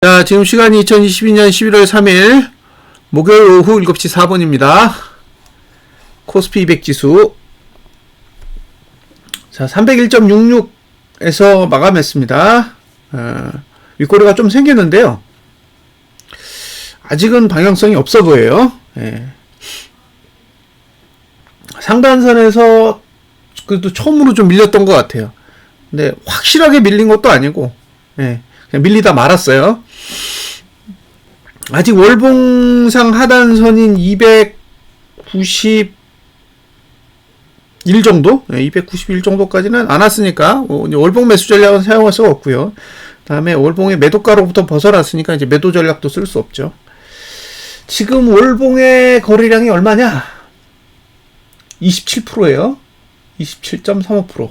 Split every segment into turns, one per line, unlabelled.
자, 지금 시간이 2022년 11월 3일 목요일 오후 7시 4분입니다. 코스피 200 지수 자 301.66에서 마감했습니다. 윗꼬리가 좀 생겼는데요. 아직은 방향성이 없어 보여요. 상단선에서 그래도 처음으로 좀 밀렸던 것 같아요. 근데 확실하게 밀린 것도 아니고 그냥 밀리다 말았어요. 아직 월봉상 하단선인 291 정도? 291 정도까지는 안 왔으니까 월봉 매수 전략은 사용할 수가 없고요. 다음에 월봉의 매도가로부터 벗어났으니까 이제 매도 전략도 쓸 수 없죠. 지금 월봉의 거래량이 얼마냐? 27%예요. 27.35%.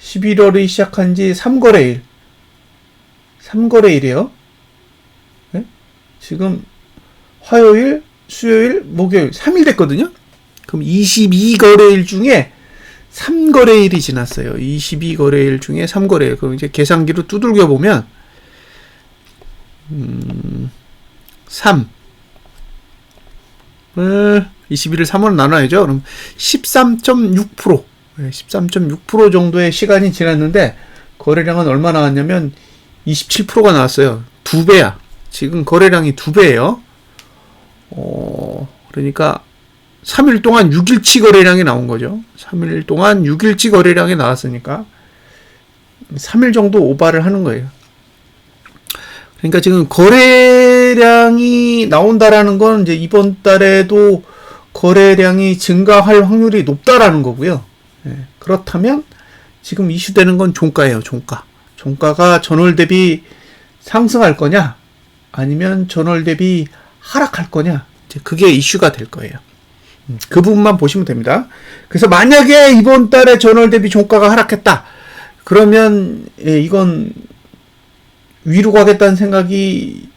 11월이 시작한 지 3거래일. 3거래일이에요. 네? 지금 화요일, 수요일, 목요일 3일 됐거든요. 그럼 22거래일 중에 3거래일이 지났어요. 22거래일 중에 3거래일. 그럼 이제 계산기로 두들겨 보면 3 21을 3으로 나눠야죠. 그럼 13.6% 13.6% 정도의 시간이 지났는데 거래량은 얼마 나왔냐면 27%가 나왔어요. 2배야. 지금 거래량이 2배예요. 그러니까 3일 동안 6일치 거래량이 나온 거죠. 3일 동안 6일치 거래량이 나왔으니까 3일 정도 오바를 하는 거예요. 그러니까 지금 거래량이 나온다라는 건 이제 이번 달에도 거래량이 증가할 확률이 높다라는 거고요. 그렇다면 지금 이슈되는 건 종가예요. 종가가 전월 대비 상승할 거냐 아니면 전월 대비 하락할 거냐, 이제 그게 이슈가 될 거예요. 그 부분만 보시면 됩니다. 그래서 만약에 이번 달에 전월 대비 종가가 하락했다 그러면 이건 위로 가겠다는 생각이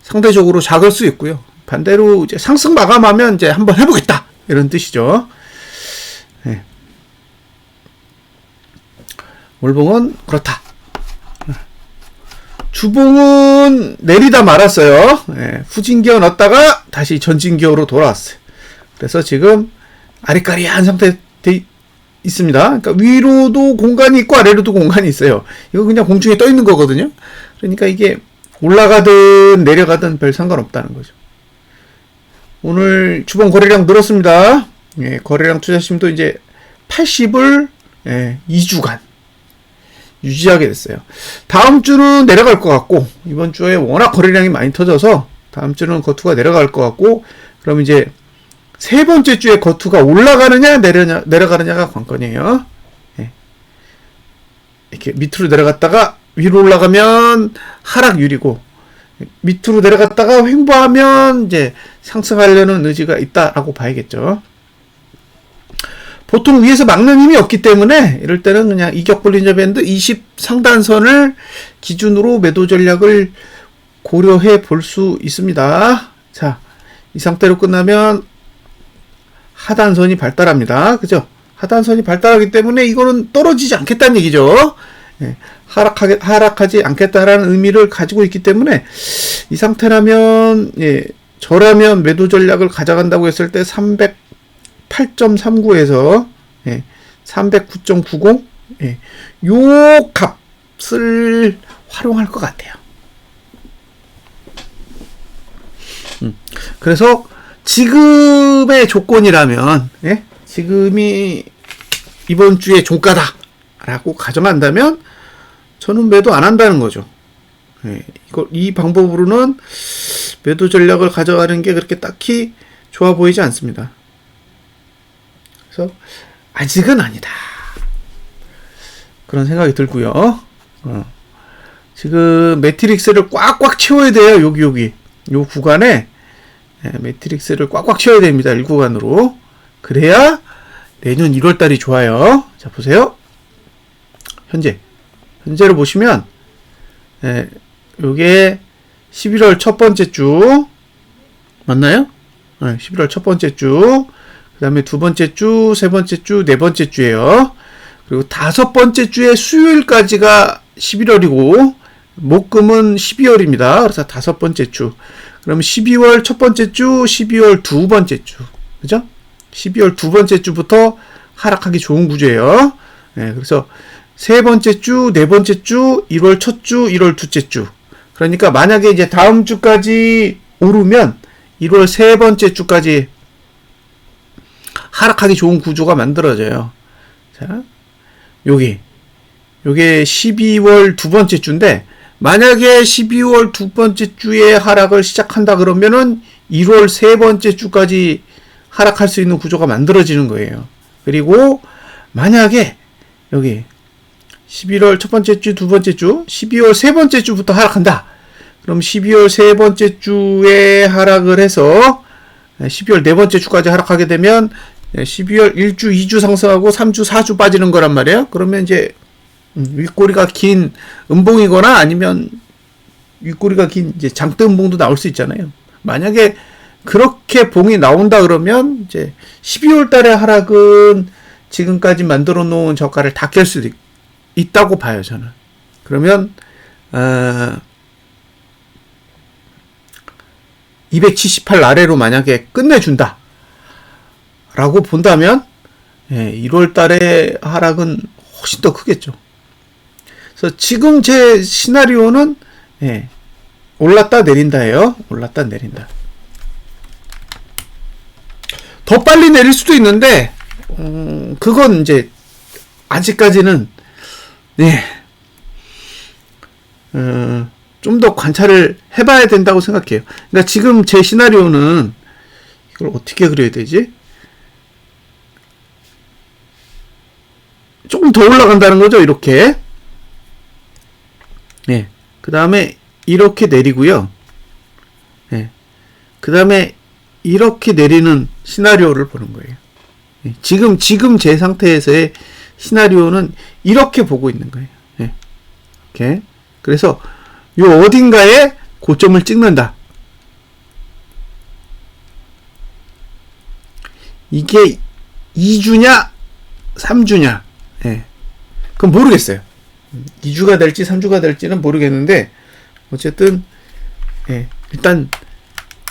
상대적으로 작을 수 있고요. 반대로 이제 상승 마감하면 이제 한번 해보겠다 이런 뜻이죠. 월봉은 그렇다. 주봉은 내리다 말았어요. 후진기어 넣었다가 다시 전진기어로 돌아왔어요. 그래서 지금 아리까리한 상태에 있습니다. 그러니까 위로도 공간이 있고 아래로도 공간이 있어요. 이거 그냥 공중에 떠 있는 거거든요. 그러니까 이게 올라가든 내려가든 별 상관없다는 거죠. 오늘 주봉 거래량 늘었습니다. 거래량 투자심도 이제 80을 2주간 유지하게 됐어요. 다음 주는 내려갈 것 같고, 이번 주에 워낙 거래량이 많이 터져서 다음 주는 거투가 내려갈 것 같고, 그럼 이제 세 번째 주에 거투가 올라가느냐 내려가느냐가 관건이에요. 이렇게 밑으로 내려갔다가 위로 올라가면 하락률이고, 밑으로 내려갔다가 횡보하면 이제 상승하려는 의지가 있다라고 봐야겠죠. 보통 위에서 막는 힘이 없기 때문에 이럴 때는 그냥 이격 볼린저 밴드 20 상단선을 기준으로 매도 전략을 고려해 볼 수 있습니다. 자, 이 상태로 끝나면 하단선이 발달합니다. 그죠? 하단선이 발달하기 때문에 이거는 떨어지지 않겠다는 얘기죠. 하락하지 않겠다라는 의미를 가지고 있기 때문에 이 상태라면 저라면 매도 전략을 가져간다고 했을 때 308.39에서 309.90 요 값을 활용할 것 같아요. 그래서 지금의 조건이라면 지금이 이번 주에 종가다 라고 가정한다면 저는 매도 안 한다는 거죠. 이 방법으로는 매도 전략을 가져가는 게 그렇게 딱히 좋아 보이지 않습니다. 그래서 아직은 아니다 그런 생각이 들고요. 지금 매트릭스를 꽉꽉 채워야 돼요. 여기 요 구간에 매트릭스를 꽉꽉 채워야 됩니다. 1구간으로. 그래야 내년 1월달이 좋아요. 자, 보세요. 현재로 보시면 요게 11월 첫 번째 주 맞나요? 11월 첫 번째 주, 그 다음에 두 번째 주, 세 번째 주, 네 번째 주예요. 그리고 다섯 번째 주에 수요일까지가 11월이고 목금은 12월입니다. 그래서 다섯 번째 주. 그럼 12월 첫 번째 주, 12월 두 번째 주. 그죠? 12월 두 번째 주부터 하락하기 좋은 구조예요. 네, 그래서 세 번째 주, 네 번째 주, 1월 첫 주, 1월 둘째 주. 그러니까 만약에 이제 다음 주까지 오르면 1월 세 번째 주까지 하락하기 좋은 구조가 만들어져요. 자, 요게 12월 두 번째 주인데, 만약에 12월 두 번째 주에 하락을 시작한다 그러면은 1월 세 번째 주까지 하락할 수 있는 구조가 만들어지는 거예요. 그리고 만약에 여기 11월 첫 번째 주, 두 번째 주, 12월 세 번째 주부터 하락한다. 그럼 12월 세 번째 주에 하락을 해서 12월 네 번째 주까지 하락하게 되면 12월 1주, 2주 상승하고 3주, 4주 빠지는 거란 말이에요. 그러면 이제 윗꼬리가 긴 음봉이거나 아니면 윗꼬리가 긴 이제 장대 음봉도 나올 수 있잖아요. 만약에 그렇게 봉이 나온다 그러면 이제 12월 달의 하락은 지금까지 만들어 놓은 저가를 다 깰 수도 있다고 봐요, 저는. 그러면 278 아래로 만약에 끝내준다 라고 본다면 1월 달의 하락은 훨씬 더 크겠죠. 그래서 지금 제 시나리오는 올랐다 내린다예요. 올랐다 내린다. 더 빨리 내릴 수도 있는데 그건 이제 아직까지는 좀 더 관찰을 해봐야 된다고 생각해요. 그러니까 지금 제 시나리오는 이걸 어떻게 그려야 되지? 조금 더 올라간다는 거죠, 이렇게. 그 다음에 이렇게 내리고요. 그 다음에 이렇게 내리는 시나리오를 보는 거예요. 지금 제 상태에서의 시나리오는 이렇게 보고 있는 거예요. 이렇게. 그래서 요 어딘가에 고점을 찍는다. 이게 2주냐 3주냐 그건 모르겠어요. 2주가 될지 3주가 될지는 모르겠는데 어쨌든 일단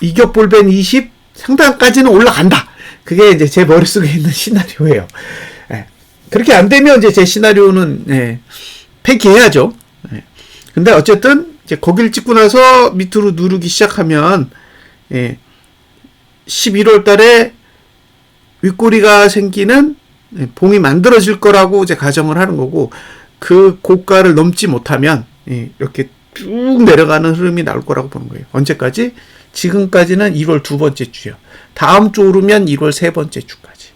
이격볼벤 20 상단까지는 올라간다. 그게 이제 제 머릿속에 있는 시나리오예요. 그렇게 안 되면 이제 제 시나리오는 폐기해야죠. 근데 어쨌든 이제 거길 찍고 나서 밑으로 누르기 시작하면 11월 달에 윗꼬리가 생기는 봉이 만들어질 거라고 이제 가정을 하는 거고, 그 고가를 넘지 못하면 이렇게 쭉 내려가는 흐름이 나올 거라고 보는 거예요. 언제까지? 지금까지는 1월 두 번째 주요. 다음 주 오르면 1월 세 번째 주까지.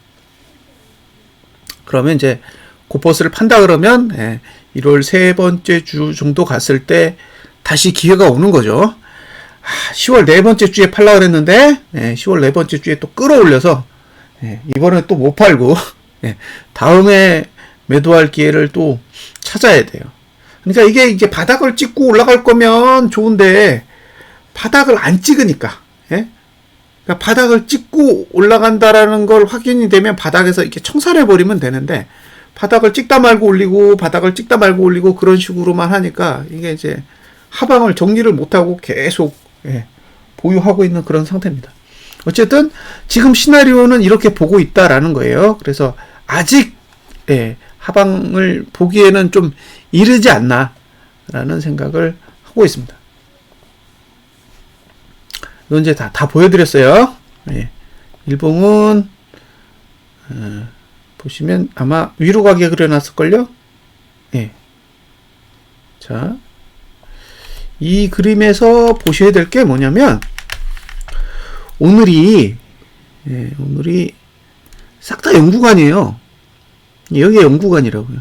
그러면 이제 고퍼스를 판다 그러면 1월 세 번째 주 정도 갔을 때 다시 기회가 오는 거죠. 10월 네 번째 주에 팔라 그랬는데 10월 네 번째 주에 또 끌어올려서 이번에 또 못 팔고 다음에 매도할 기회를 또 찾아야 돼요. 그러니까 이게 이제 바닥을 찍고 올라갈 거면 좋은데 바닥을 안 찍으니까, 그러니까 바닥을 찍고 올라간다라는 걸 확인이 되면 바닥에서 이렇게 청산해 버리면 되는데, 바닥을 찍다 말고 올리고 바닥을 찍다 말고 올리고 그런 식으로만 하니까 이게 이제 하방을 정리를 못하고 계속 보유하고 있는 그런 상태입니다. 어쨌든 지금 시나리오는 이렇게 보고 있다라는 거예요. 그래서 아직 하방을 보기에는 좀 이르지 않나라는 생각을 하고 있습니다. 이건 이제 다 보여드렸어요. 일봉은 보시면 아마 위로 가게 그려놨을걸요? 자, 이 그림에서 보셔야 될 게 뭐냐면, 오늘이 싹 다 영구간이에요. 여기가 영구간이라고요.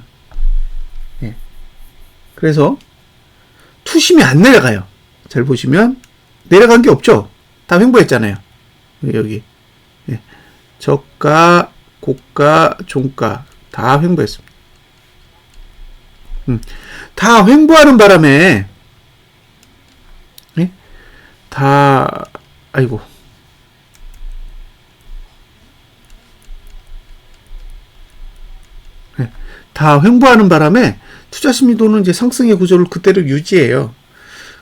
그래서 투심이 안 내려가요. 잘 보시면 내려간 게 없죠. 다 횡보했잖아요. 여기 저가, 고가, 종가 다 횡보했습니다. 다 횡보하는 바람에 아이고, 다 횡보하는 바람에 투자 심리도는 이제 상승의 구조를 그대로 유지해요.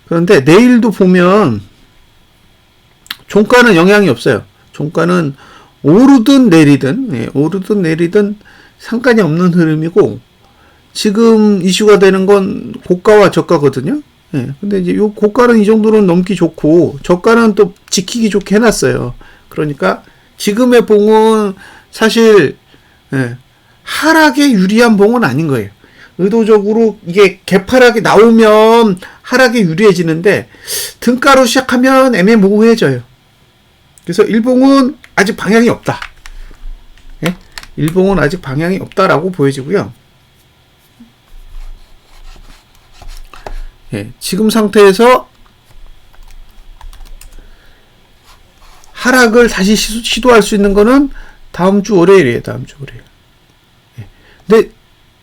그런데 내일도 보면 종가는 영향이 없어요. 종가는 오르든 내리든, 오르든 내리든 상관이 없는 흐름이고, 지금 이슈가 되는 건 고가와 저가거든요. 근데 이제 요 고가는 이 정도는 넘기 좋고, 저가는 또 지키기 좋게 해놨어요. 그러니까 지금의 봉은 사실, 하락에 유리한 봉은 아닌 거예요. 의도적으로 이게 개파락이 나오면 하락에 유리해지는데, 등가로 시작하면 애매모호해져요. 그래서 일봉은 아직 방향이 없다. 일봉은 아직 방향이 없다라고 보여지고요. 지금 상태에서 하락을 다시 시도할 수 있는 거는 다음 주 월요일이에요. 다음 주 월요일. 근데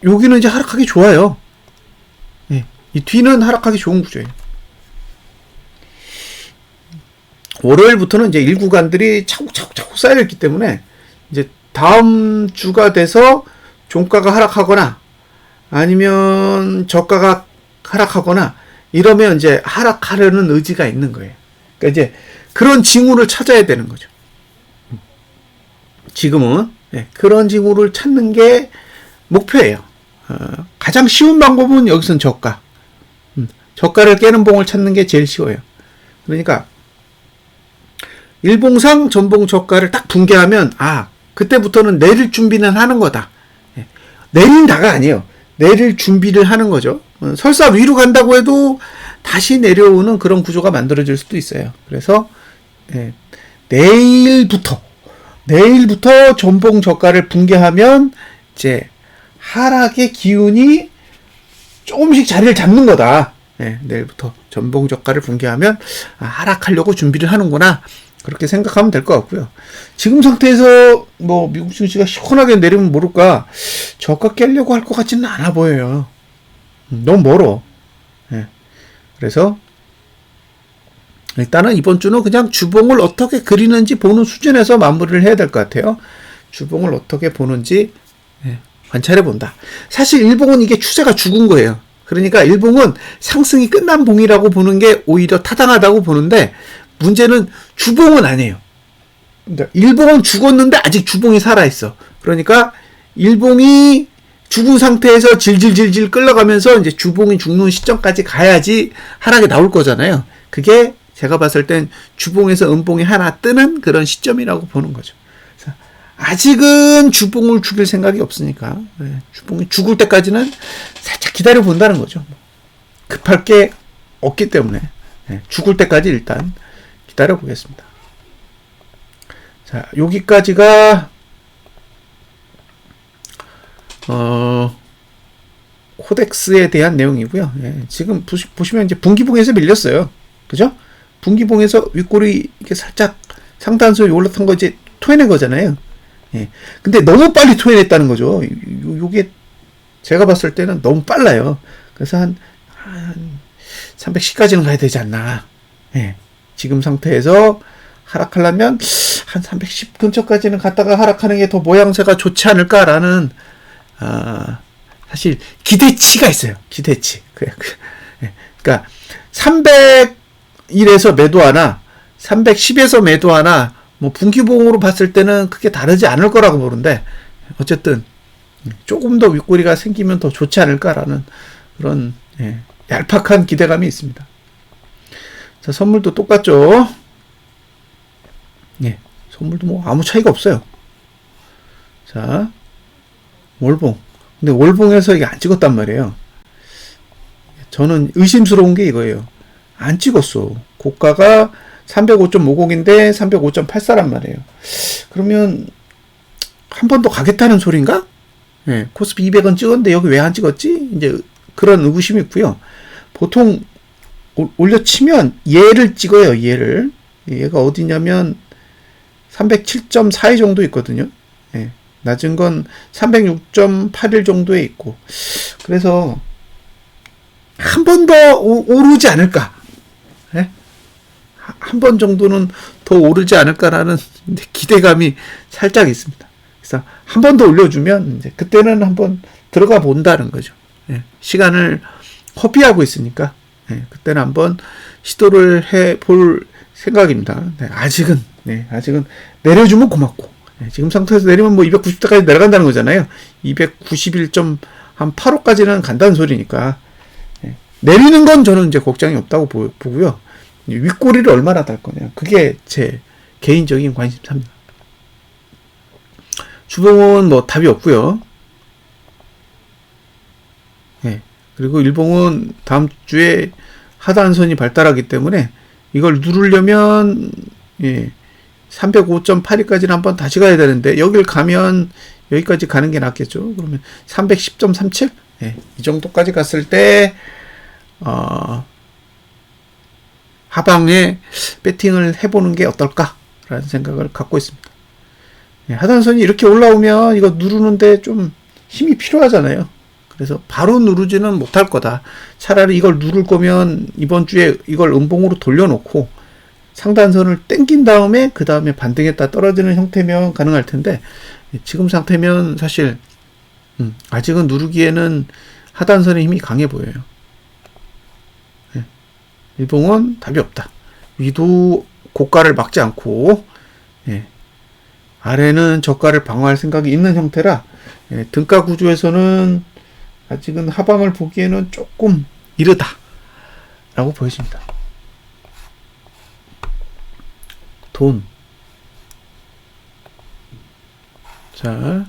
여기는 이제 하락하기 좋아요. 이 뒤는 하락하기 좋은 구조예요. 월요일부터는 이제 일구간들이 차곡차곡 쌓여있기 때문에 이제 다음 주가 돼서 종가가 하락하거나 아니면 저가가 하락하거나 이러면 이제 하락하려는 의지가 있는 거예요. 그러니까 이제 그런 징후를 찾아야 되는 거죠. 지금은 그런 징후를 찾는 게 목표예요. 가장 쉬운 방법은 여기서는 저가. 저가를 깨는 봉을 찾는 게 제일 쉬워요. 그러니까 일봉상 전봉 저가를 딱 붕괴하면 그때부터는 내릴 준비는 하는 거다. 내린다가 아니에요. 내릴 준비를 하는 거죠. 설사 위로 간다고 해도 다시 내려오는 그런 구조가 만들어질 수도 있어요. 그래서 내일부터 전봉 저가를 붕괴하면 이제 하락의 기운이 조금씩 자리를 잡는 거다. 내일부터 전봉 저가를 붕괴하면 하락하려고 준비를 하는구나. 그렇게 생각하면 될 것 같고요. 지금 상태에서 뭐 미국 증시가 시원하게 내리면 모를까 저가 깨려고 할 것 같지는 않아 보여요. 너무 멀어. 그래서 일단은 이번 주는 그냥 주봉을 어떻게 그리는지 보는 수준에서 마무리를 해야 될 것 같아요. 주봉을 어떻게 보는지 관찰해 본다. 사실 일봉은 이게 추세가 죽은 거예요. 그러니까 일봉은 상승이 끝난 봉이라고 보는 게 오히려 타당하다고 보는데, 문제는 주봉은 아니에요. 그러니까 일봉은 죽었는데 아직 주봉이 살아있어. 그러니까 일봉이 죽은 상태에서 질질질질 끌려가면서 이제 주봉이 죽는 시점까지 가야지 하락이 나올 거잖아요. 그게 제가 봤을 땐 주봉에서 음봉이 하나 뜨는 그런 시점이라고 보는 거죠. 아직은 주봉을 죽일 생각이 없으니까 주봉이 죽을 때까지는 살짝 기다려 본다는 거죠. 급할 게 없기 때문에 죽을 때까지 일단 기다려 보겠습니다. 자, 여기까지가 코덱스에 대한 내용이고요. 지금 보시면 이제 분기봉에서 밀렸어요. 그죠? 분기봉에서 윗골이 이렇게 살짝 상단선이 올라탄 거 이제 토해낸 거잖아요. 근데 너무 빨리 토해냈다는 거죠. 요게 제가 봤을 때는 너무 빨라요. 그래서 한 310까지는 가야 되지 않나. 지금 상태에서 하락하려면 한 310 근처까지는 갔다가 하락하는 게 더 모양새가 좋지 않을까라는 사실 기대치가 있어요. 기대치. 그러니까 301에서 매도 하나, 310에서 매도 하나, 뭐 분기봉으로 봤을 때는 크게 다르지 않을 거라고 보는데, 어쨌든 조금 더 윗꼬리가 생기면 더 좋지 않을까라는 그런 얄팍한 기대감이 있습니다. 자, 선물도 똑같죠. 선물도 뭐 아무 차이가 없어요. 자, 월봉. 근데 월봉에서 이게 안 찍었단 말이에요. 저는 의심스러운 게 이거예요. 안 찍었어. 고가가 305.50인데 305.84란 말이에요. 그러면 한 번 더 가겠다는 소린가? 코스피 200은 찍었는데 여기 왜 안 찍었지? 이제 그런 의구심이 있고요. 보통 올려치면 얘를 찍어요. 얘가 어디냐면 307.42 정도 있거든요. 낮은 건 306.81 정도에 있고, 그래서 한 번 더 오르지 않을까? 한 번 정도는 더 오르지 않을까라는 기대감이 살짝 있습니다. 그래서 한 번 더 올려주면 이제 그때는 한번 들어가 본다는 거죠. 예, 시간을 허비하고 있으니까 그때는 한번 시도를 해볼 생각입니다. 아직은 내려주면 고맙고 지금 상태에서 내리면 뭐 290대까지 내려간다는 거잖아요. 291.85까지는 간다는 소리니까 내리는 건 저는 이제 걱정이 없다고 보고요. 윗꼬리를 얼마나 달 거냐, 그게 제 개인적인 관심사입니다. 주봉은 뭐 답이 없고요. 그리고 일봉은 다음 주에 하단선이 발달하기 때문에 이걸 누르려면 305.82까지는 한번 다시 가야 되는데, 여길 가면 여기까지 가는 게 낫겠죠. 그러면 310.37? 이 정도까지 갔을 때 하방에 배팅을 해보는 게 어떨까라는 생각을 갖고 있습니다. 하단선이 이렇게 올라오면 이거 누르는데 좀 힘이 필요하잖아요. 그래서 바로 누르지는 못할 거다. 차라리 이걸 누를 거면 이번 주에 이걸 음봉으로 돌려놓고 상단선을 땡긴 다음에 그 다음에 반등했다 떨어지는 형태면 가능할 텐데, 지금 상태면 사실 아직은 누르기에는 하단선의 힘이 강해 보여요. 일봉은 답이 없다. 위도 고가를 막지 않고 아래는 저가를 방어할 생각이 있는 형태라 등가 구조에서는 아직은 하방을 보기에는 조금 이르다 라고 보여집니다. 돈. 자,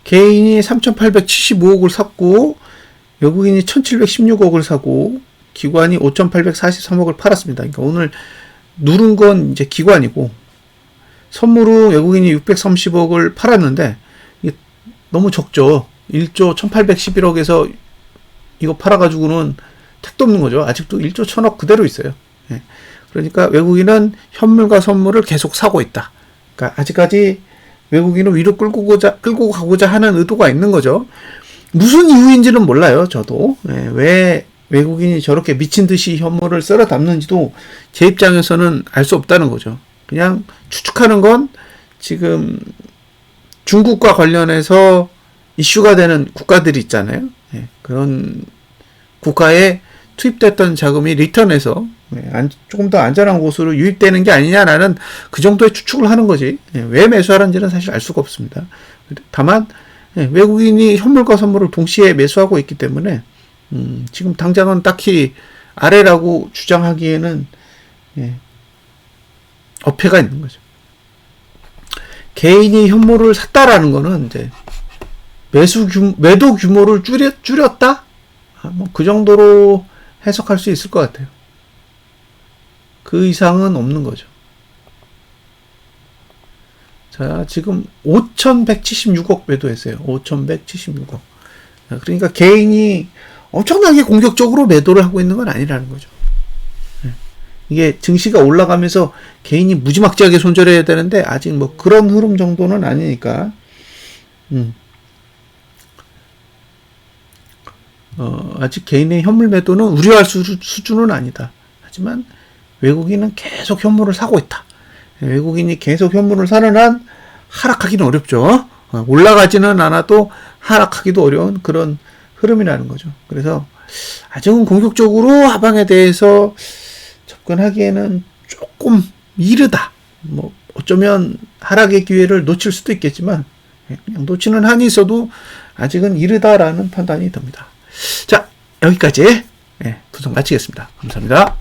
개인이 3,875억을 샀고 외국인이 1,716억을 사고 기관이 5,843억을 팔았습니다. 그러니까 오늘 누른 건 이제 기관이고, 선물은 외국인이 630억을 팔았는데 이게 너무 적죠. 1조 1,811억에서 이거 팔아가지고는 택도 없는 거죠. 아직도 1조 1,000억 그대로 있어요. 그러니까 외국인은 현물과 선물을 계속 사고 있다. 그러니까 아직까지 외국인은 위로 끌고 가고자 하는 의도가 있는 거죠. 무슨 이유인지는 몰라요, 저도. 왜 외국인이 저렇게 미친 듯이 현물을 썰어 담는지도 제 입장에서는 알 수 없다는 거죠. 그냥 추측하는 건 지금 중국과 관련해서 이슈가 되는 국가들이 있잖아요. 그런 국가에 투입됐던 자금이 리턴해서 조금 더 안전한 곳으로 유입되는 게 아니냐라는 그 정도의 추측을 하는 거지, 왜 매수하는지는 사실 알 수가 없습니다. 다만 외국인이 현물과 선물을 동시에 매수하고 있기 때문에 지금 당장은 딱히 아래라고 주장하기에는 어폐가 있는 거죠. 개인이 현물을 샀다라는 거는 이제 매도 규모를 줄였다? 뭐 그 정도로 해석할 수 있을 것 같아요. 그 이상은 없는 거죠. 자, 지금 5,176억 매도했어요. 5,176억. 그러니까 개인이 엄청나게 공격적으로 매도를 하고 있는 건 아니라는 거죠. 이게 증시가 올라가면서 개인이 무지막지하게 손절해야 되는데 아직 뭐 그런 흐름 정도는 아니니까 아직 개인의 현물 매도는 우려할 수준은 아니다. 하지만 외국인은 계속 현물을 사고 있다. 외국인이 계속 현물을 사는 한 하락하기는 어렵죠. 올라가지는 않아도 하락하기도 어려운 그런 흐름이라는 거죠. 그래서 아직은 공격적으로 하방에 대해서 접근하기에는 조금 이르다. 뭐 어쩌면 하락의 기회를 놓칠 수도 있겠지만 그냥 놓치는 한이 있어도 아직은 이르다라는 판단이 듭니다. 자, 여기까지 분석 마치겠습니다. 감사합니다.